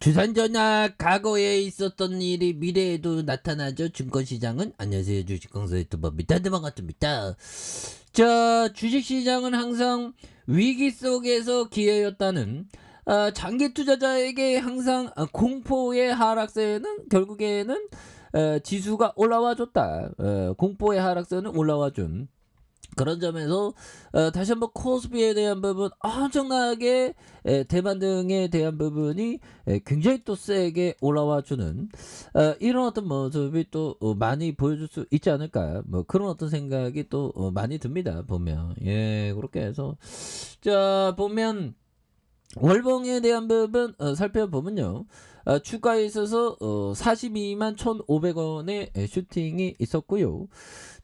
주산전화 과거에 있었던 일이 미래에도 나타나죠. 증권시장은 안녕하세요. 주식강사 유튜버입니다. 네, 반갑습니다. 자, 주식시장은 항상 위기 속에서 기회였다는 장기 투자자에게 항상 공포의 하락세는 결국에는 지수가 올라와줬다. 공포의 하락세는 올라와준 그런 점에서 다시 한번 코스피에 대한 부분 엄청나게 대만 등에 대한 부분이 굉장히 또 세게 올라와주는 이런 어떤 모습이 또 많이 보여줄 수 있지 않을까 뭐 그런 어떤 생각이 또 많이 듭니다. 보면 그렇게 해서 자 보면 월봉에 대한 부분 살펴보면요. 추가에 있어서 42만 1,500원의 슈팅이 있었고요.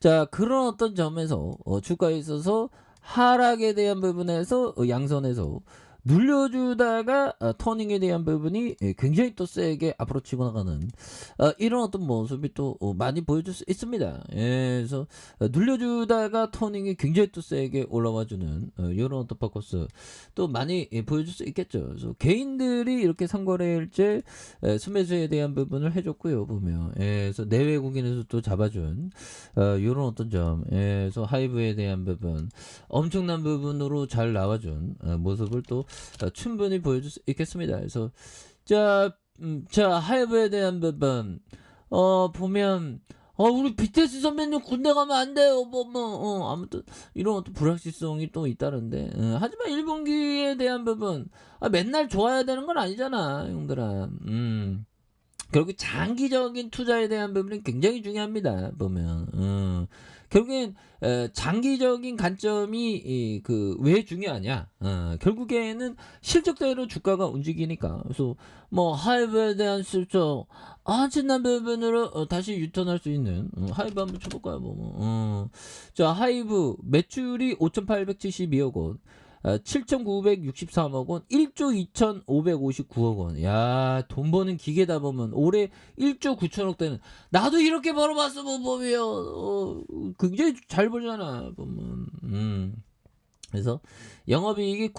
자 그런 어떤 점에서 추가에 있어서 하락에 대한 부분에서 양선에서 눌려주다가 터닝에 대한 부분이 굉장히 또 세게 앞으로 치고 나가는 이런 어떤 모습이 또 많이 보여줄 수 있습니다. 그래서 눌려주다가 터닝이 굉장히 또 세게 올라와주는 이런 어떤 포커스 또 많이 보여줄 수 있겠죠. 그래서 개인들이 이렇게 상거래일제 순매수에 대한 부분을 해줬고요. 보면 그래서 내외국인에서 또 잡아준 이런 어떤 점 그래서 하이브에 대한 부분 엄청난 부분으로 잘 나와준 모습을 또 충분히 보여줄 수 있겠습니다. 그래서 자 하이브에 대한 부분 보면 우리 BTS 선배님 군대 가면 안 돼요. 아무튼 이런 어떤 불확실성이 또 있다는데 하지만 1분기에 대한 부분 맨날 좋아야 되는 건 아니잖아, 형들아. 결국 장기적인 투자에 대한 부분이 굉장히 중요합니다. 보면 결국엔 장기적인 관점이 그 왜 중요하냐? 결국에는 실적대로 주가가 움직이니까. 그래서 뭐 하이브에 대한 실적 엄청난 부분으로 다시 유턴할 수 있는 하이브 한번 쳐볼까요? 자 하이브 매출이 5,872억 원. 7,963억 원, 1조 2,559억 원. 야, 돈 버는 기계다 보면 올해 1조 9천억 되는. 나도 이렇게 벌어봤어 보면 굉장히 잘 벌잖아 보면. 그래서 영업이익이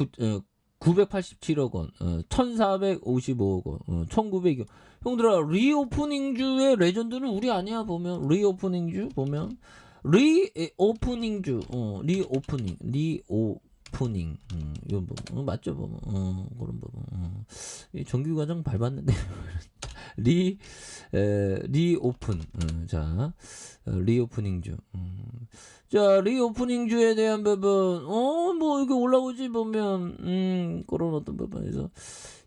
987억 원, 1,455억 원, 1,900억. 형들아 리오프닝주의 레전드는 우리 아니야 보면 리오프닝주 보면 리오프닝주 리오프닝 이건 뭐 맞죠 보면 그런 부분 정규과정 밟았는데 리오픈 자 리오프닝주 자 리오프닝주에 대한 부분 뭐 이게 올라오지 보면 그런 어떤 부분에서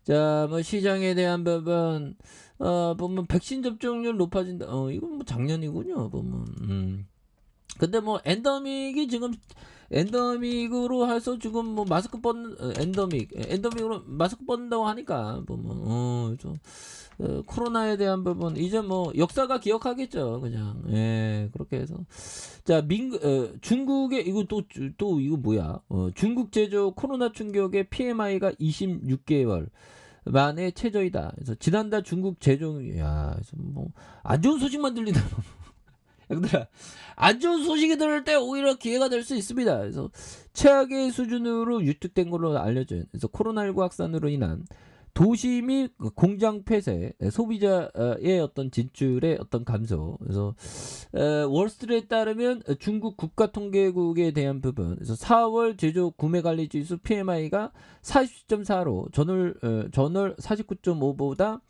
자 뭐 시장에 대한 부분 보면 백신 접종률 높아진다 이건 뭐 작년이군요 보면 근데 뭐 엔더믹으로 해서 지금 뭐 마스크 벗는 엔더믹으로 마스크 벗는다고 하니까 보면 코로나에 대한 부분 이제 뭐 역사가 기억하겠죠 그냥 그렇게 해서 자 중국의 이거 또 이거 뭐야 중국 제조 코로나 충격의 PMI가 26개월 만에 최저이다. 그래서 지난달 중국 제조 그래서 뭐 안 좋은 소식만 들리다. 얘들아 안 좋은 소식이 들을 때 오히려 기회가 될 수 있습니다. 그래서 최악의 수준으로 유축된 걸로 알려져요. 그래서 코로나19 확산으로 인한 도시 및 공장 폐쇄, 소비자의 어떤 진출의 어떤 감소. 그래서 월스트리트에 따르면 중국 국가통계국에 대한 부분. 그래서 4월 제조 구매 관리 지수 PMI가 40.4로 전월 49.5보다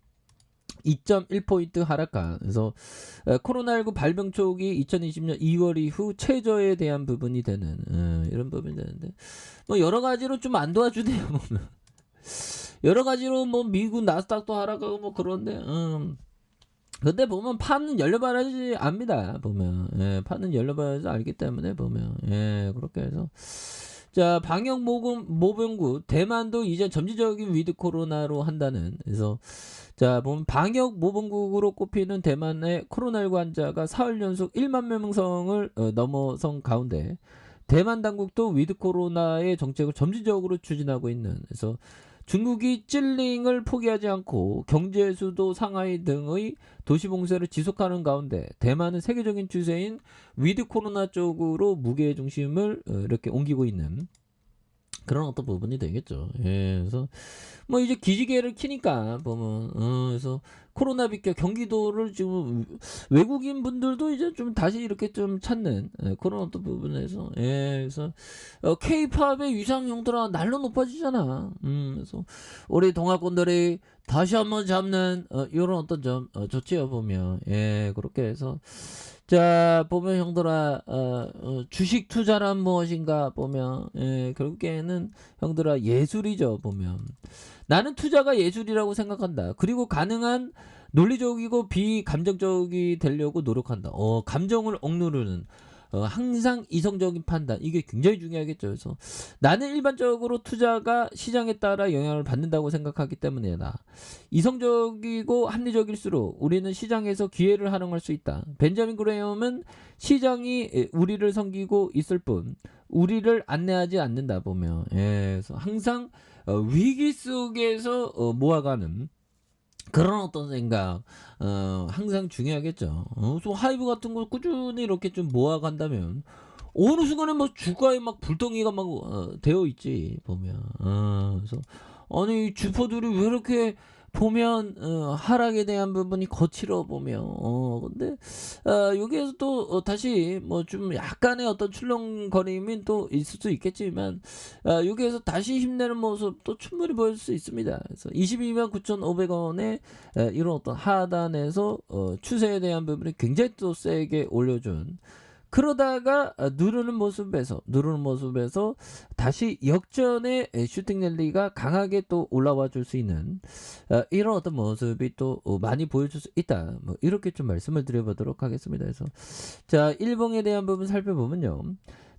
2.1포인트 하락한. 그래서 코로나19 발병 초기 2020년 2월 이후 최저에 대한 부분이 되는 이런 부분이 되는데 뭐 여러 가지로 좀 안 도와주네요 보면 여러 가지로 뭐 미국 나스닥도 하락하고 뭐 그런데 근데 보면 판은 열려봐야지 압니다 보면 판은 열려봐야지 알기 때문에 보면 그렇게 해서 자 방역 모병구 대만도 이제 점진적인 위드 코로나로 한다는. 그래서 자 보면 방역 모범국으로 꼽히는 대만의 코로나19 환자가 사흘 연속 1만 명성을 넘어선 가운데 대만 당국도 위드 코로나의 정책을 점진적으로 추진하고 있는. 그래서 중국이 찔링을 포기하지 않고 경제 수도 상하이 등의 도시 봉쇄를 지속하는 가운데 대만은 세계적인 추세인 위드 코로나 쪽으로 무게 중심을 이렇게 옮기고 있는 그런 어떤 부분이 되겠죠. 예. 그래서 뭐 이제 기지개를 키니까 보면 그래서 코로나 비결 경기도를 지금 외국인 분들도 이제 좀 다시 이렇게 좀 찾는 그런 어떤 부분에서 그래서 케이팝의 위상 형들아 날로 높아지잖아. 그래서 우리 동아권들이 다시 한번 잡는 요런 어떤 점 좋지요 보면. 예 그렇게 해서 자 보면 형들아 주식 투자란 무엇인가 보면 결국에는 형들아 예술이죠 보면. 나는 투자가 예술이라고 생각한다. 그리고 가능한 논리적이고 비감정적이 되려고 노력한다. 감정을 억누르는 항상 이성적인 판단 이게 굉장히 중요하겠죠. 그래서 나는 일반적으로 투자가 시장에 따라 영향을 받는다고 생각하기 때문이다. 이성적이고 합리적일수록 우리는 시장에서 기회를 활용할 수 있다. 벤자민 그레이엄은 시장이 우리를 섬기고 있을 뿐 우리를 안내하지 않는다 보면 그래서 항상 위기 속에서 모아가는 그런 어떤 생각 항상 중요하겠죠. 또 하이브 같은 거 꾸준히 이렇게 좀 모아간다면 어느 순간에 막 주가에 막 불덩이가 막 되어 있지 보면. 그래서 아니 주포들이 왜 이렇게 보면 하락에 대한 부분이 거칠어 보면 근데 여기에서 또 다시 뭐 좀 약간의 어떤 출렁거림이 또 있을 수 있겠지만 여기에서 다시 힘내는 모습도 충분히 보일 수 있습니다. 그래서 22만 9,500원에 이런 어떤 하단에서 추세에 대한 부분이 굉장히 또 세게 올려준 그러다가 누르는 모습에서 다시 역전의 슈팅 랠리가 강하게 또 올라와 줄 수 있는 이런 어떤 모습이 또 많이 보여줄 수 있다. 뭐 이렇게 좀 말씀을 드려보도록 하겠습니다. 그래서 자 일봉에 대한 부분 살펴보면요.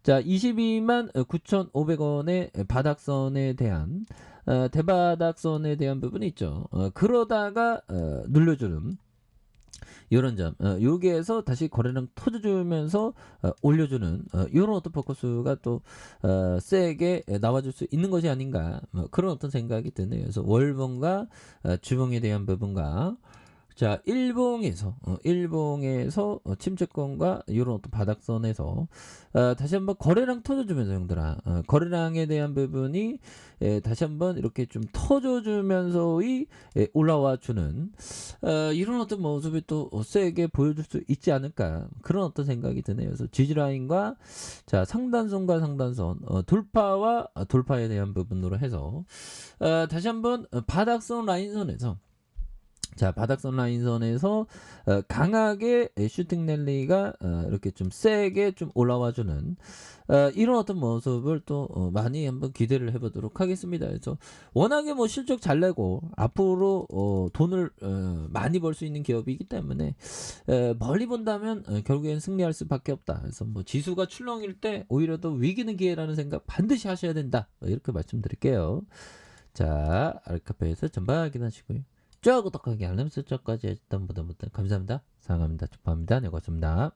자 22만 9,500원의 바닥선에 대한 대바닥선에 대한 부분이 있죠. 그러다가 눌려주는 요런 점 여기에서 다시 거래량 터져주면서 올려주는 요런 어떤 포커스가 또 세게 나와줄 수 있는 것이 아닌가 뭐 그런 어떤 생각이 드네요. 그래서 월봉과 주봉에 대한 부분과 자 일봉에서 침체권과 이런 어떤 바닥선에서 다시 한번 거래량 터져주면서 형들아 거래량에 대한 부분이 다시 한번 이렇게 좀 터져주면서의 올라와 주는 이런 어떤 모습이 또 세게 보여줄 수 있지 않을까 그런 어떤 생각이 드네요. 그래서 지지라인과 자 상단선과 상단선 돌파와 돌파에 대한 부분으로 해서 다시 한번 바닥선 라인선에서 자 바닥선 라인선에서 강하게 슈팅 랠리가 이렇게 좀 세게 좀 올라와주는 이런 어떤 모습을 또 많이 한번 기대를 해보도록 하겠습니다. 그래서 워낙에 뭐 실적 잘 내고 앞으로 돈을 많이 벌 수 있는 기업이기 때문에 멀리 본다면 결국엔 승리할 수밖에 없다. 그래서 뭐 지수가 출렁일 때 오히려 더 위기는 기회라는 생각 반드시 하셔야 된다. 이렇게 말씀드릴게요. 자 알카페에서 전방 확인하시고요. 쭉 구독하기 알람 설정까지 해줬던 분들 감사합니다. 사랑합니다. 축하합니다. 네 고맙습니다.